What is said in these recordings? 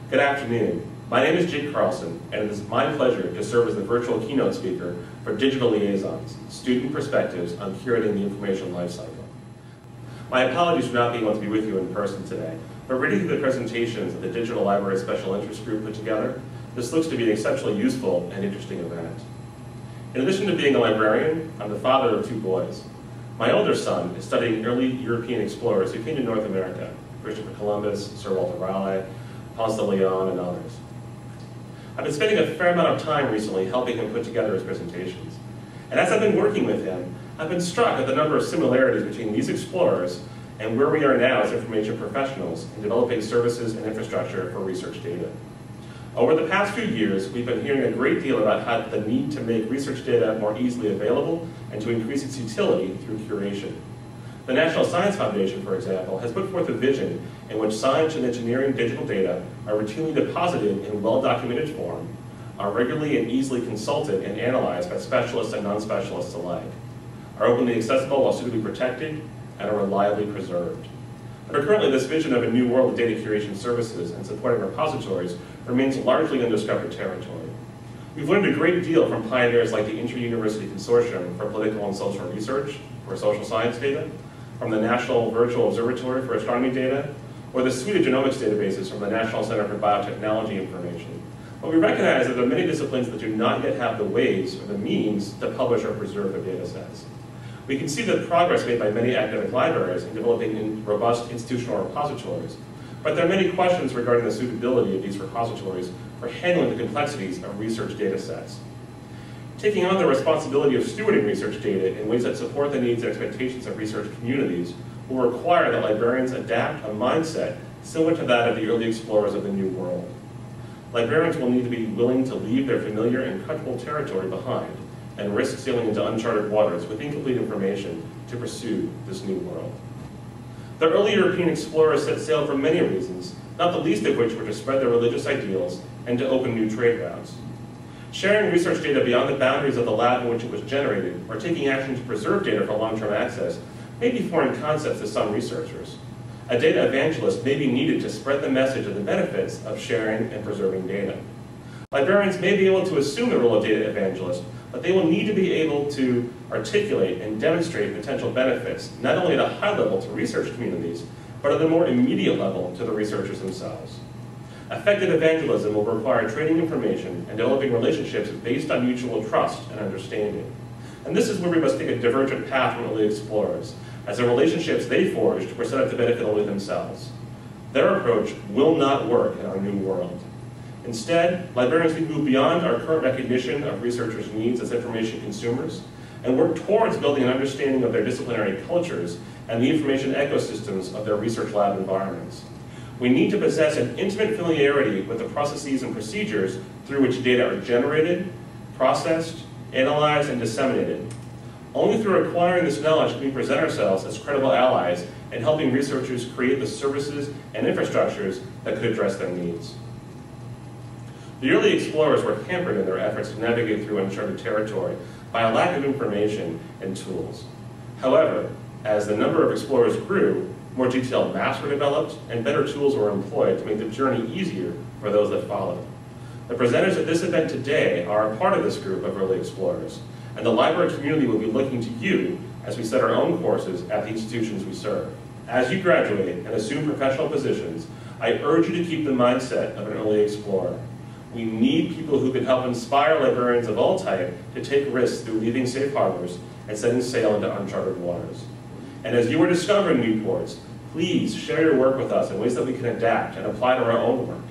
Good afternoon. My name is Jake Carlson, and it is my pleasure to serve as the virtual keynote speaker for Digital Liaisons, Student Perspectives on Curating the Information Lifecycle. My apologies for not being able to be with you in person today, but reading through the presentations that the Digital Library Special Interest Group put together, this looks to be an exceptionally useful and interesting event. In addition to being a librarian, I'm the father of 2 boys. My older son is studying early European explorers who came to North America, Christopher Columbus, Sir Walter Raleigh, Ponce de Leon, and others. I've been spending a fair amount of time recently helping him put together his presentations. And as I've been working with him, I've been struck at the number of similarities between these explorers and where we are now as information professionals in developing services and infrastructure for research data. Over the past few years, we've been hearing a great deal about the need to make research data more easily available and to increase its utility through curation. The National Science Foundation, for example, has put forth a vision in which science and engineering digital data are routinely deposited in well-documented form, are regularly and easily consulted and analyzed by specialists and non-specialists alike, are openly accessible while suitably protected, and are reliably preserved. But currently, this vision of a new world of data curation services and supporting repositories remains largely undiscovered territory. We've learned a great deal from pioneers like the Inter-University Consortium for Political and Social Research for social science data, from the National Virtual Observatory for Astronomy Data, or the suite of genomics databases from the National Center for Biotechnology Information. But we recognize that there are many disciplines that do not yet have the ways or the means to publish or preserve their data sets. We can see the progress made by many academic libraries in developing robust institutional repositories, but there are many questions regarding the suitability of these repositories for handling the complexities of research data sets. Taking on the responsibility of stewarding research data in ways that support the needs and expectations of research communities will require that librarians adapt a mindset similar to that of the early explorers of the New World. Librarians will need to be willing to leave their familiar and comfortable territory behind and risk sailing into uncharted waters with incomplete information to pursue this new world. The early European explorers set sail for many reasons, not the least of which were to spread their religious ideals and to open new trade routes. Sharing research data beyond the boundaries of the lab in which it was generated, or taking action to preserve data for long-term access, may be foreign concepts to some researchers. A data evangelist may be needed to spread the message of the benefits of sharing and preserving data. Librarians may be able to assume the role of data evangelist, but they will need to be able to articulate and demonstrate potential benefits, not only at a high level to research communities, but at a more immediate level to the researchers themselves. Effective evangelism will require trading information and developing relationships based on mutual trust and understanding. And this is where we must take a divergent path from early explorers, as the relationships they forged were set up to benefit only themselves. Their approach will not work in our new world. Instead, librarians need to move beyond our current recognition of researchers' needs as information consumers and work towards building an understanding of their disciplinary cultures and the information ecosystems of their research lab environments. We need to possess an intimate familiarity with the processes and procedures through which data are generated, processed, analyzed, and disseminated. Only through acquiring this knowledge can we present ourselves as credible allies in helping researchers create the services and infrastructures that could address their needs. The early explorers were hampered in their efforts to navigate through uncharted territory by a lack of information and tools. However, as the number of explorers grew, more detailed maps were developed and better tools were employed to make the journey easier for those that followed. The presenters at this event today are a part of this group of early explorers, and the library community will be looking to you as we set our own courses at the institutions we serve. As you graduate and assume professional positions, I urge you to keep the mindset of an early explorer. We need people who can help inspire librarians of all type to take risks through leaving safe harbors and setting sail into uncharted waters. And as you are discovering new ports, please share your work with us in ways that we can adapt and apply to our own work.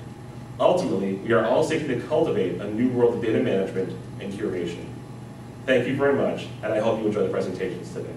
Ultimately, we are all seeking to cultivate a new world of data management and curation. Thank you very much, and I hope you enjoy the presentations today.